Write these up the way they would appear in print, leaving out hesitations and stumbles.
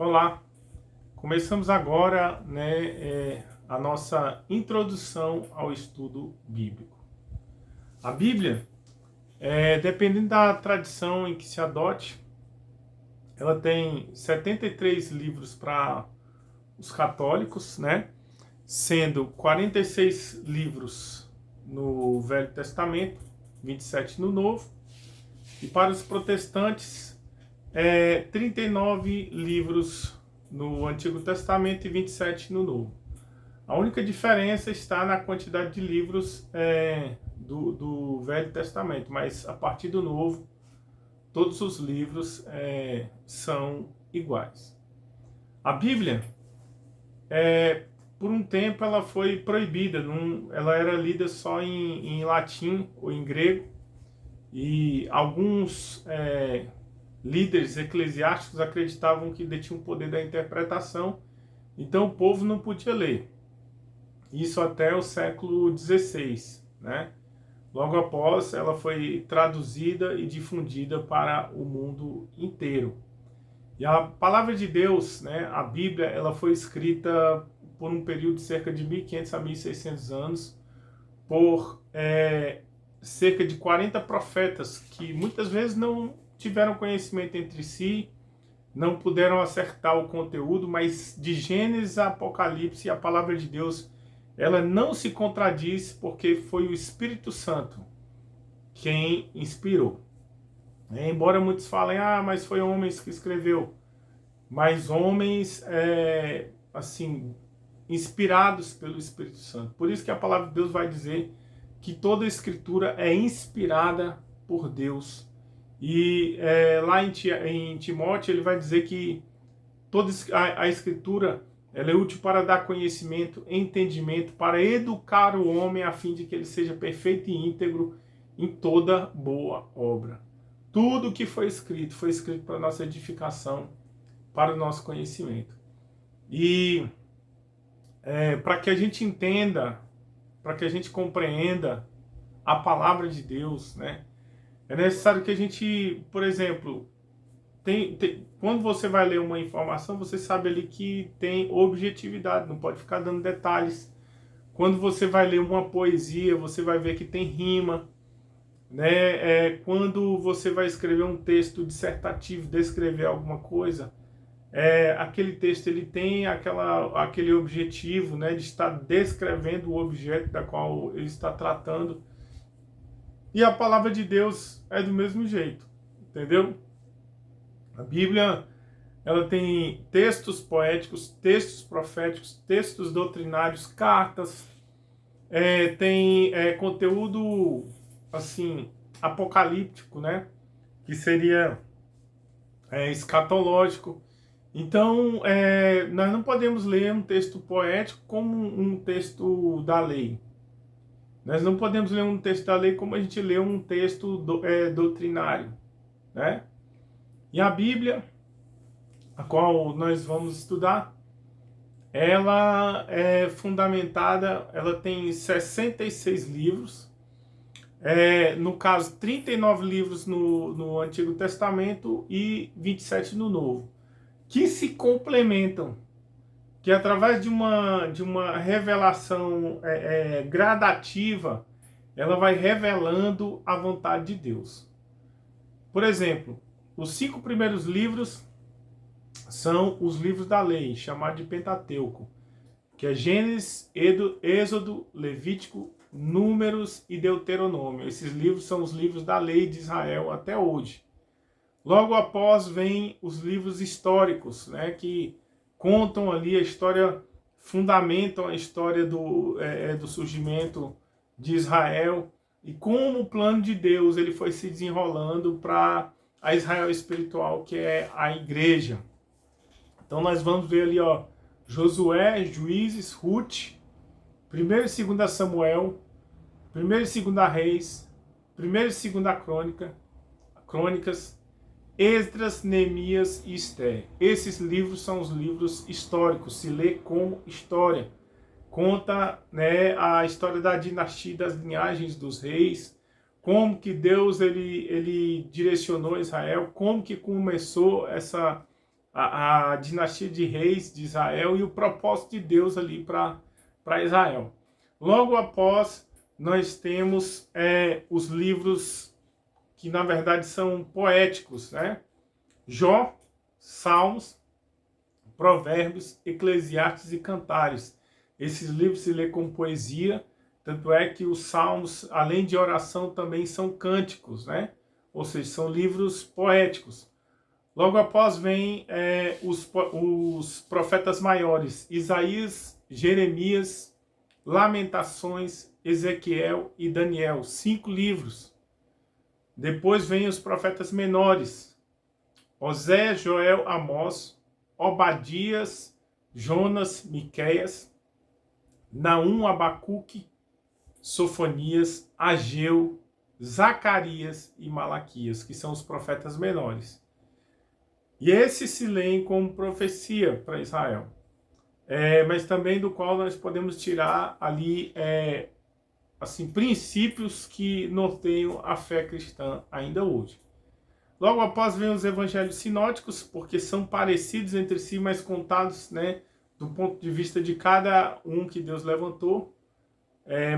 Olá, começamos agora, a nossa introdução ao estudo bíblico. A Bíblia, dependendo da tradição em que se adote, ela tem 73 livros para os católicos, né? Sendo 46 livros no Velho Testamento, 27 no Novo, e para os protestantes, 39 livros no Antigo Testamento e 27 no Novo. A única diferença está na quantidade de livros do Velho Testamento, mas a partir do Novo, todos os livros são iguais. A Bíblia, por um tempo, ela foi proibida, ela era lida só em latim ou em grego, e alguns líderes eclesiásticos acreditavam que detinham o poder da interpretação, então o povo não podia ler. Isso até o século XVI, né? Logo após, ela foi traduzida e difundida para o mundo inteiro. E a palavra de Deus, né, a Bíblia, ela foi escrita por um período de cerca de 1500 a 1600 anos, por cerca de 40 profetas, que muitas vezes não tiveram conhecimento entre si, não puderam acertar o conteúdo, mas de Gênesis a Apocalipse, a palavra de Deus, ela não se contradiz, porque foi o Espírito Santo quem inspirou. Embora muitos falem, mas foi homens que escreveu, mas homens, assim, inspirados pelo Espírito Santo. Por isso que a palavra de Deus vai dizer que toda a Escritura é inspirada por Deus. E lá em Timóteo ele vai dizer que toda a Escritura ela é útil para dar conhecimento, entendimento, para educar o homem a fim de que ele seja perfeito e íntegro em toda boa obra. Tudo que foi escrito para a nossa edificação, para o nosso conhecimento. E para que a gente entenda, para que a gente compreenda a palavra de Deus, né? É necessário que a gente, por exemplo, quando você vai ler uma informação, você sabe ali que tem objetividade, não pode ficar dando detalhes. Quando você vai ler uma poesia, você vai ver que tem rima, né? Quando você vai escrever um texto dissertativo, descrever alguma coisa, aquele texto ele tem aquele objetivo, né, de estar descrevendo o objeto da qual ele está tratando. E a palavra de Deus é do mesmo jeito, entendeu? A Bíblia, ela tem textos poéticos, textos proféticos, textos doutrinários, cartas, tem conteúdo, assim, apocalíptico, né? Que seria escatológico. Então, nós não podemos ler um texto poético como um texto da lei. Nós não podemos ler um texto da lei como a gente lê um texto doutrinário, né? E a Bíblia, a qual nós vamos estudar, ela é fundamentada, ela tem 66 livros, no caso 39 livros no Antigo Testamento e 27 no Novo, que se complementam, que através de uma revelação gradativa, ela vai revelando a vontade de Deus. Por exemplo, os 5 primeiros livros são os livros da lei, chamados de Pentateuco, que é Gênesis, Êxodo, Levítico, Números e Deuteronômio. Esses livros são os livros da lei de Israel até hoje. Logo após vem os livros históricos, né, que contam ali a história, fundamentam a história do surgimento de Israel e como o plano de Deus ele foi se desenrolando para a Israel espiritual, que é a igreja. Então nós vamos ver ali, Josué, Juízes, Ruth, 1ª e 2ª Samuel, 1ª e 2ª Reis, 1ª e 2ª Crônicas, Esdras, Neemias e Esther. Esses livros são os livros históricos, se lê como história. Conta, né, a história da dinastia, das linhagens dos reis, como que Deus ele direcionou Israel, como que começou a dinastia de reis de Israel e o propósito de Deus ali para Israel. Logo após, nós temos os livros que na verdade são poéticos, né? Jó, Salmos, Provérbios, Eclesiastes e Cantares. Esses livros se lê como poesia, tanto é que os salmos, além de oração, também são cânticos, né? Ou seja, são livros poéticos. Logo após vem os profetas maiores, Isaías, Jeremias, Lamentações, Ezequiel e Daniel, 5 livros. Depois vem os profetas menores, Osés, Joel, Amós, Obadias, Jonas, Miqueias, Naum, Abacuque, Sofonias, Ageu, Zacarias e Malaquias, que são os profetas menores. E esses se leem como profecia para Israel, mas também do qual nós podemos tirar ali assim, princípios que norteiam a fé cristã ainda hoje. Logo após vem os evangelhos sinóticos, porque são parecidos entre si, mas contados, né, do ponto de vista de cada um que Deus levantou.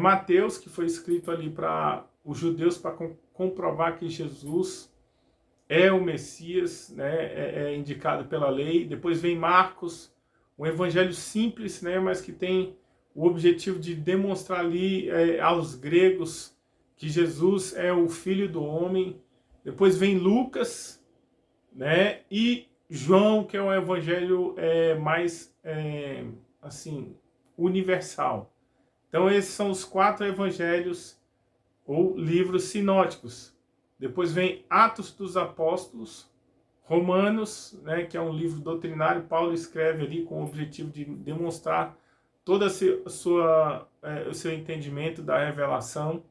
Mateus, que foi escrito ali para os judeus para comprovar que Jesus é o Messias, né, é indicado pela lei. Depois vem Marcos, um evangelho simples, né, mas que tem o objetivo de demonstrar ali aos gregos que Jesus é o Filho do Homem. Depois vem Lucas, né, e João, que é um evangelho mais assim, universal. Então esses são os 4 evangelhos ou livros sinóticos. Depois vem Atos dos Apóstolos, Romanos, né, que é um livro doutrinário. Paulo escreve ali com o objetivo de demonstrar todo o seu entendimento da revelação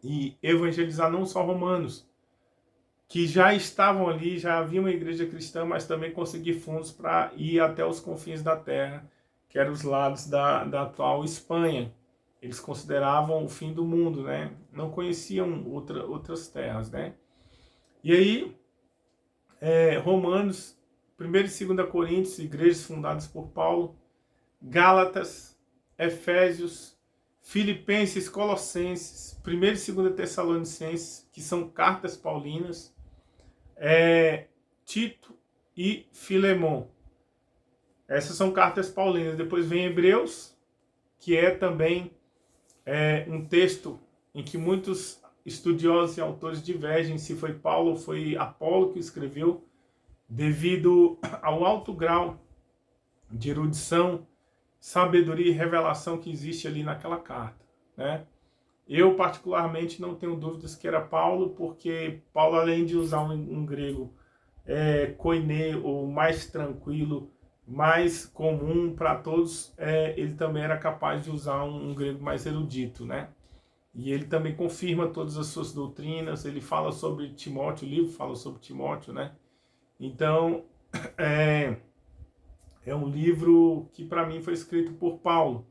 e evangelizar não só romanos, que já estavam ali, já havia uma igreja cristã, mas também conseguir fundos para ir até os confins da terra, que eram os lados da atual Espanha. Eles consideravam o fim do mundo, né? Não conheciam outras terras, né? E aí, Romanos, 1 e 2 Coríntios, igrejas fundadas por Paulo, Gálatas, Efésios, Filipenses, Colossenses, 1 e 2 Tessalonicenses, que são cartas paulinas, Tito e Filemon. Essas são cartas paulinas. Depois vem Hebreus, que é também um texto em que muitos estudiosos e autores divergem se foi Paulo ou foi Apolo que escreveu, devido ao alto grau de erudição, sabedoria e revelação que existe ali naquela carta, né? Eu, particularmente, não tenho dúvidas que era Paulo, porque Paulo, além de usar um grego koiné, ou mais tranquilo, mais comum para todos, ele também era capaz de usar um grego mais erudito, né? E ele também confirma todas as suas doutrinas, ele fala sobre Timóteo, o livro fala sobre Timóteo, né? Então, é um livro que para mim foi escrito por Paulo.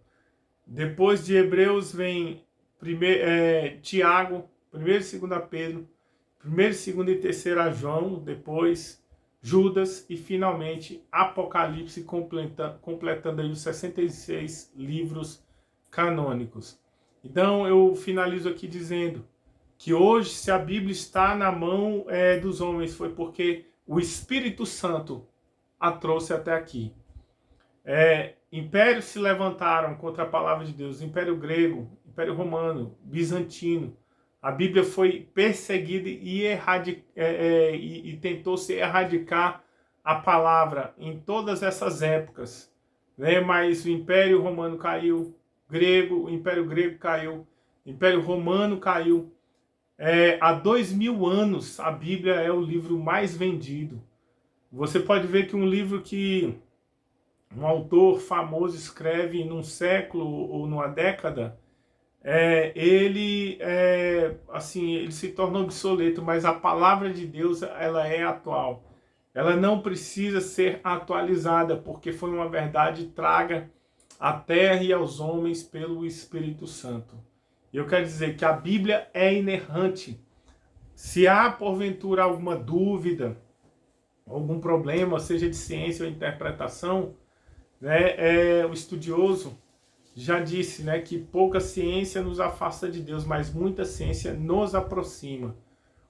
Depois de Hebreus vem Tiago, 1 e 2 Pedro, 1 e 2 e 3 João, depois Judas e finalmente Apocalipse, completando aí os 66 livros canônicos. Então eu finalizo aqui dizendo que hoje, se a Bíblia está na mão dos homens, foi porque o Espírito Santo a trouxe até aqui. Impérios se levantaram contra a palavra de Deus, Império Grego, Império Romano, Bizantino. A Bíblia foi perseguida e tentou-se erradicar a palavra em todas essas épocas, né? Mas o Império Romano caiu, o Império Grego caiu, o Império Romano caiu. Há 2000 anos a Bíblia é o livro mais vendido. Você pode ver que um livro que um autor famoso escreve num século ou numa década, ele se torna obsoleto, mas a palavra de Deus, ela é atual. Ela não precisa ser atualizada, porque foi uma verdade traga à terra e aos homens pelo Espírito Santo. E eu quero dizer que a Bíblia é inerrante. Se há porventura alguma dúvida algum problema, seja de ciência ou interpretação, né, o estudioso já disse, né, que pouca ciência nos afasta de Deus, mas muita ciência nos aproxima.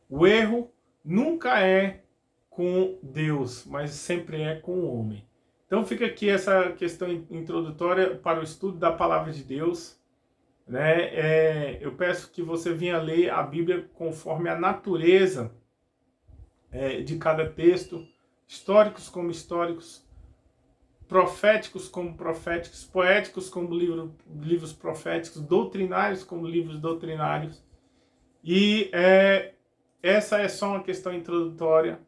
O erro nunca é com Deus, mas sempre é com o homem. Então fica aqui essa questão introdutória para o estudo da palavra de Deus. Né? Eu peço que você venha ler a Bíblia conforme a natureza de cada texto, históricos como históricos, proféticos como proféticos, poéticos como livros proféticos, doutrinários como livros doutrinários. E essa é só uma questão introdutória.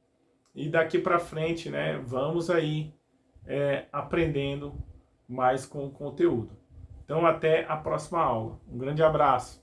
E daqui para frente, né, vamos aí aprendendo mais com o conteúdo. Então, até a próxima aula. Um grande abraço.